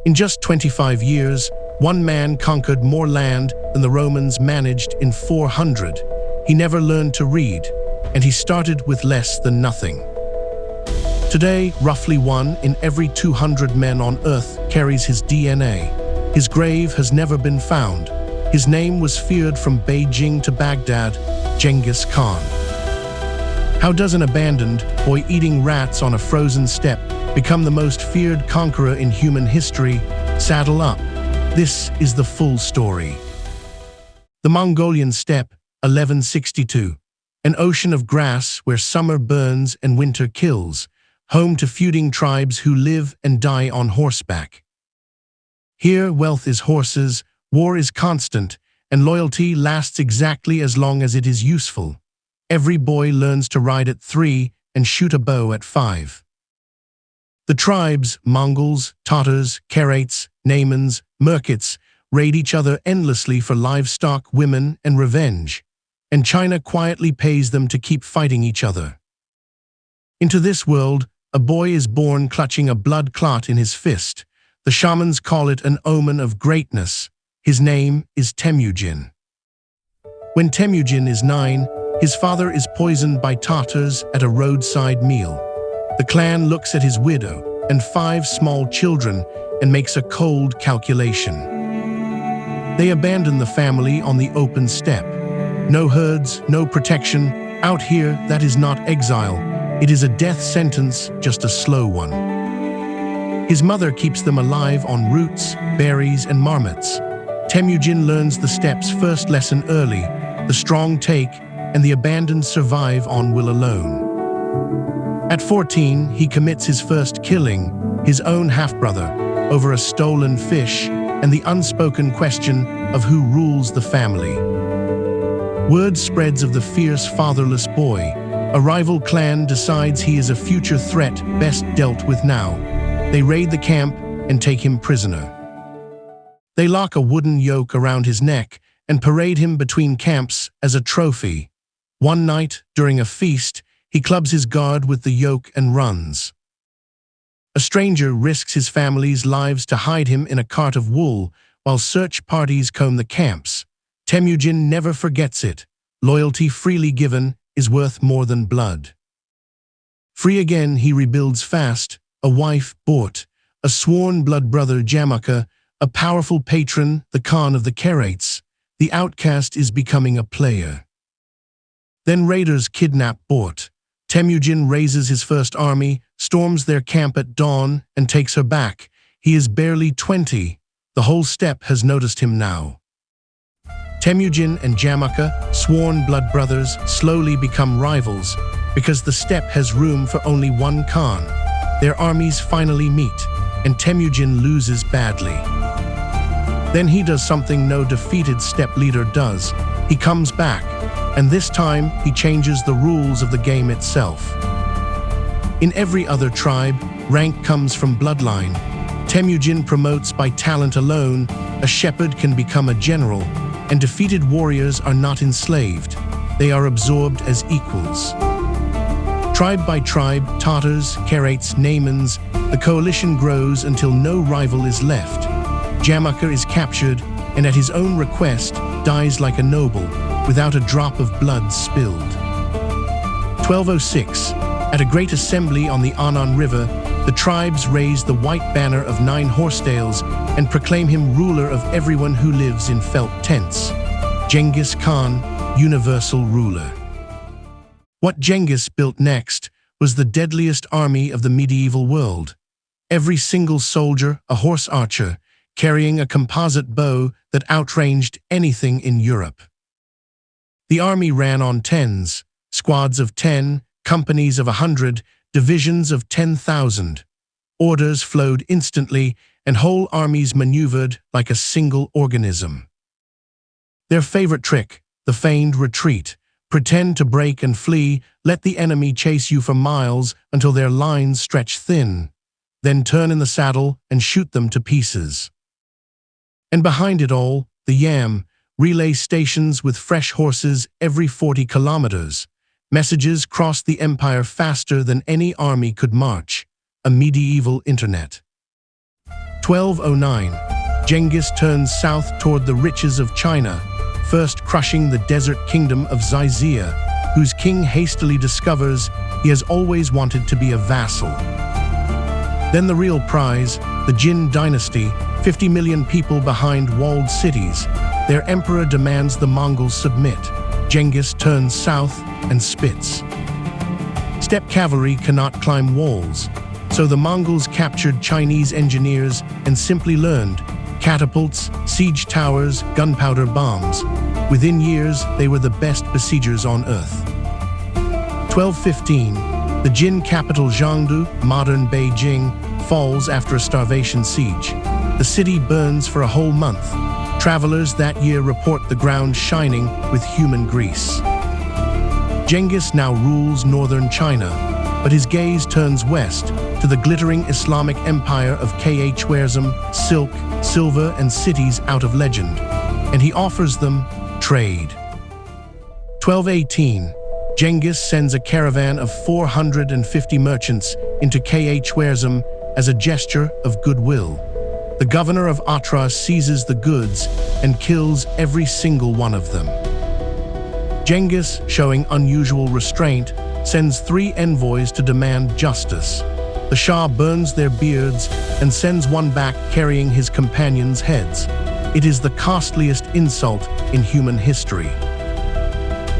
In just 25 years, one man conquered more land than the Romans managed in 400. He never learned to read, and he started with less than nothing. Today, roughly 1 in every 200 men on Earth carries his DNA. His grave has never been found. His name was feared from Beijing to Baghdad, Genghis Khan. How does an abandoned boy eating rats on a frozen steppe become the most feared conqueror in human history? Saddle up. This is the full story. The Mongolian steppe, 1162. An ocean of grass where summer burns and winter kills, home to feuding tribes who live and die on horseback. Here, wealth is horses, war is constant, and loyalty lasts exactly as long as it is useful. Every boy learns to ride at 3 and shoot a bow at 5. The tribes, Mongols, Tatars, Khwarezms, Naimans, Merkits, raid each other endlessly for livestock, women, and revenge, and China quietly pays them to keep fighting each other. Into this world, a boy is born clutching a blood clot in his fist. The shamans call it an omen of greatness. His name is Temujin. When Temujin is 9, his father is poisoned by Tatars at a roadside meal. The clan looks at his widow and 5 small children and makes a cold calculation. They abandon the family on the open steppe. No herds, no protection. Out here, that is not exile. It is a death sentence, just a slow one. His mother keeps them alive on roots, berries, and marmots. Temujin learns the steppe's first lesson early: the strong take and the abandoned survive on will alone. At 14, he commits his first killing, his own half-brother, over a stolen fish and the unspoken question of who rules the family. Word spreads of the fierce fatherless boy. A rival clan decides he is a future threat best dealt with now. They raid the camp and take him prisoner. They lock a wooden yoke around his neck and parade him between camps as a trophy. One night, during a feast, he clubs his guard with the yoke and runs. A stranger risks his family's lives to hide him in a cart of wool while search parties comb the camps. Temujin never forgets it. Loyalty freely given is worth more than blood. Free again, he rebuilds fast, a wife bought, a sworn blood brother Jamaka, a powerful patron, the Khan of the Khwarezms. The outcast is becoming a player. Then raiders kidnap Bort. Temujin raises his first army, storms their camp at dawn, and takes her back. He is barely 20. The whole steppe has noticed him now. Temujin and Jamaka, sworn blood brothers, slowly become rivals because the steppe has room for only one Khan. Their armies finally meet, and Temujin loses badly. Then he does something no defeated steppe leader does. He comes back, and this time he changes the rules of the game itself. In every other tribe, rank comes from bloodline. Temujin promotes by talent alone. A shepherd can become a general, and defeated warriors are not enslaved. They are absorbed as equals. Tribe by tribe, Tatars, Khwarezms, Naimans, the coalition grows until no rival is left. Jamaka is captured, and at his own request, dies like a noble, without a drop of blood spilled. 1206, at a great assembly on the Anan River, the tribes raise the white banner of 9 horsetails and proclaim him ruler of everyone who lives in felt tents. Genghis Khan, universal ruler. What Genghis built next was the deadliest army of the medieval world. Every single soldier, a horse archer, carrying a composite bow that outranged anything in Europe. The army ran on tens, squads of 10, companies of 100, divisions of 10,000. Orders flowed instantly, and whole armies maneuvered like a single organism. Their favorite trick, the feigned retreat. Pretend to break and flee, let the enemy chase you for miles until their lines stretch thin. Then turn in the saddle and shoot them to pieces. And behind it all, the yam, relay stations with fresh horses every 40 kilometers. Messages crossed the empire faster than any army could march. A medieval internet. 1209. Genghis turns south toward the riches of China, first crushing the desert kingdom of Zaizia, whose king hastily discovers he has always wanted to be a vassal. Then the real prize, the Jin dynasty, 50 million people behind walled cities. Their emperor demands the Mongols submit. Genghis turns south and spits. Steppe cavalry cannot climb walls, so the Mongols captured Chinese engineers and simply learned catapults, siege towers, gunpowder bombs. Within years, they were the best besiegers on earth. 1215. The Jin capital Jiangdu, modern Beijing, falls after a starvation siege. The city burns for a whole month. Travelers that year report the ground shining with human grease. Genghis now rules northern China, but his gaze turns west to the glittering Islamic empire of Khwarezm, silk, silver, and cities out of legend, and he offers them trade. 1218. Genghis sends a caravan of 450 merchants into Khwarezm as a gesture of goodwill. The governor of Atra seizes the goods and kills every single one of them. Genghis, showing unusual restraint, sends 3 envoys to demand justice. The Shah burns their beards and sends one back carrying his companions' heads. It is the costliest insult in human history.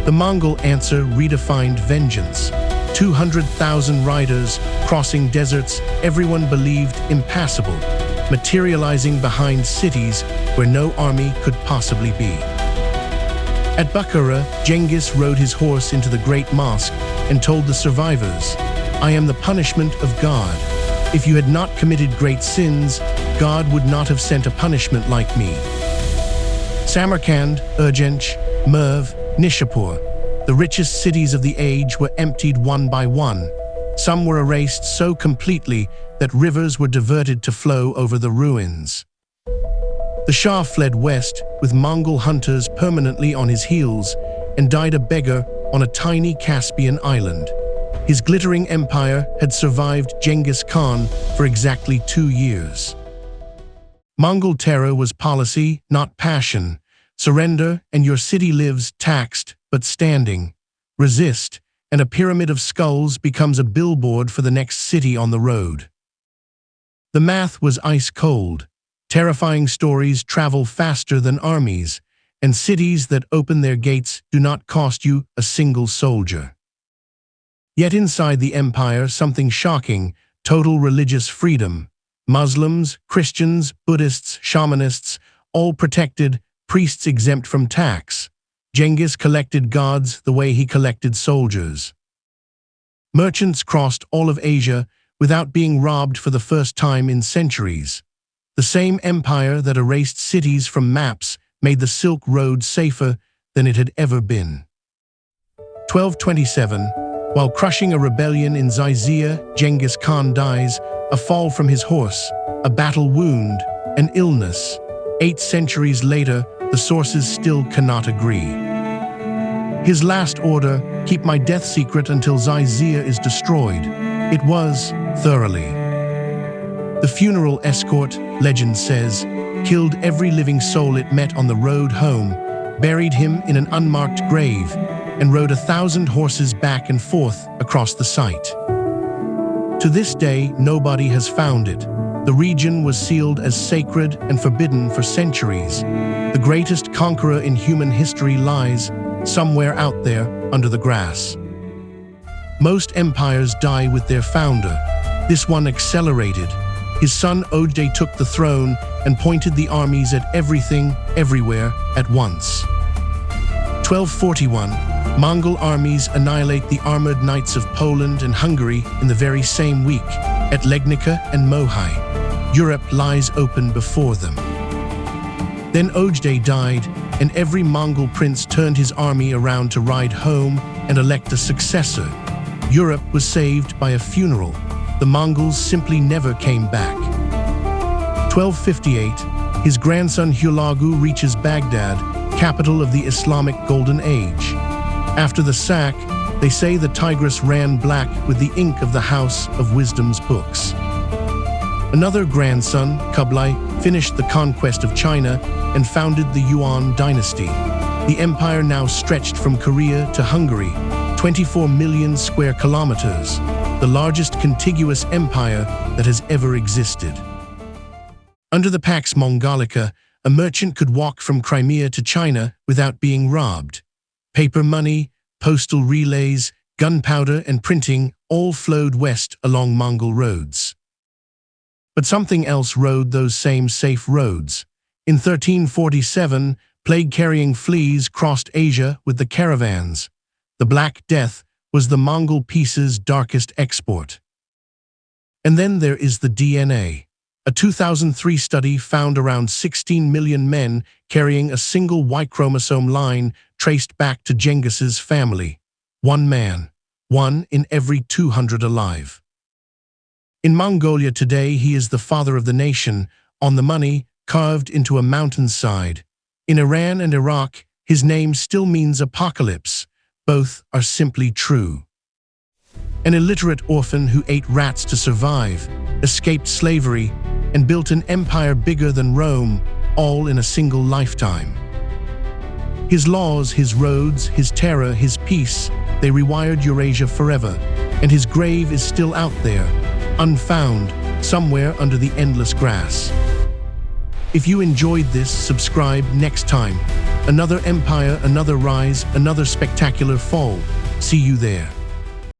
The Mongol answer redefined vengeance. 200,000 riders crossing deserts everyone believed impassable, materializing behind cities where no army could possibly be. At Bukhara, Genghis rode his horse into the great mosque and told the survivors, "I am the punishment of God. If you had not committed great sins, God would not have sent a punishment like me." Samarkand, Urgench, Merv, Nishapur, the richest cities of the age, were emptied one by one. Some were erased so completely that rivers were diverted to flow over the ruins. The Shah fled west with Mongol hunters permanently on his heels and died a beggar on a tiny Caspian island. His glittering empire had survived Genghis Khan for exactly 2 years. Mongol terror was policy, not passion. Surrender, and your city lives taxed but standing. Resist, and a pyramid of skulls becomes a billboard for the next city on the road. The math was ice cold. Terrifying stories travel faster than armies, and cities that open their gates do not cost you a single soldier. Yet inside the empire, something shocking: total religious freedom. Muslims, Christians, Buddhists, shamanists, all protected, priests exempt from tax. Genghis collected gods the way he collected soldiers. Merchants crossed all of Asia without being robbed for the first time in centuries. The same empire that erased cities from maps made the Silk Road safer than it had ever been. 1227. While crushing a rebellion in Zaizia, Genghis Khan dies, a fall from his horse, a battle wound, an illness. 8 centuries later, the sources still cannot agree. His last order, keep my death secret until Zaizia is destroyed. It was, thoroughly. The funeral escort, legend says, killed every living soul it met on the road home, buried him in an unmarked grave, and rode 1,000 horses back and forth across the site. To this day, nobody has found it. The region was sealed as sacred and forbidden for centuries. The greatest conqueror in human history lies somewhere out there under the grass. Most empires die with their founder. This one accelerated. His son Ojdai took the throne and pointed the armies at everything, everywhere, at once. 1241. Mongol armies annihilate the armored knights of Poland and Hungary in the very same week, at Legnica and Mohai. Europe lies open before them. Then Ojdai died, and every Mongol prince turned his army around to ride home and elect a successor. Europe was saved by a funeral. The Mongols simply never came back. 1258. His grandson Hulagu reaches Baghdad, capital of the Islamic Golden Age. After the sack, they say the Tigris ran black with the ink of the House of Wisdom's books. Another grandson, Kublai, finished the conquest of China and founded the Yuan dynasty. The empire now stretched from Korea to Hungary, 24 million square kilometers, the largest contiguous empire that has ever existed. Under the Pax Mongolica, a merchant could walk from Crimea to China without being robbed. Paper money, postal relays, gunpowder and printing all flowed west along Mongol roads. But something else rode those same safe roads. In 1347, plague-carrying fleas crossed Asia with the caravans. The Black Death was the Mongol peace's darkest export. And then there is the DNA. A 2003 study found around 16 million men carrying a single Y chromosome line traced back to Genghis's family. One man, one in every 200 alive. In Mongolia today, he is the father of the nation, on the money, carved into a mountainside. In Iran and Iraq, his name still means apocalypse. Both are simply true. An illiterate orphan who ate rats to survive, escaped slavery, and built an empire bigger than Rome, all in a single lifetime. His laws, his roads, his terror, his peace, they rewired Eurasia forever, and his grave is still out there, unfound, somewhere under the endless grass. If you enjoyed this, subscribe next time. Another empire, another rise, another spectacular fall. See you there.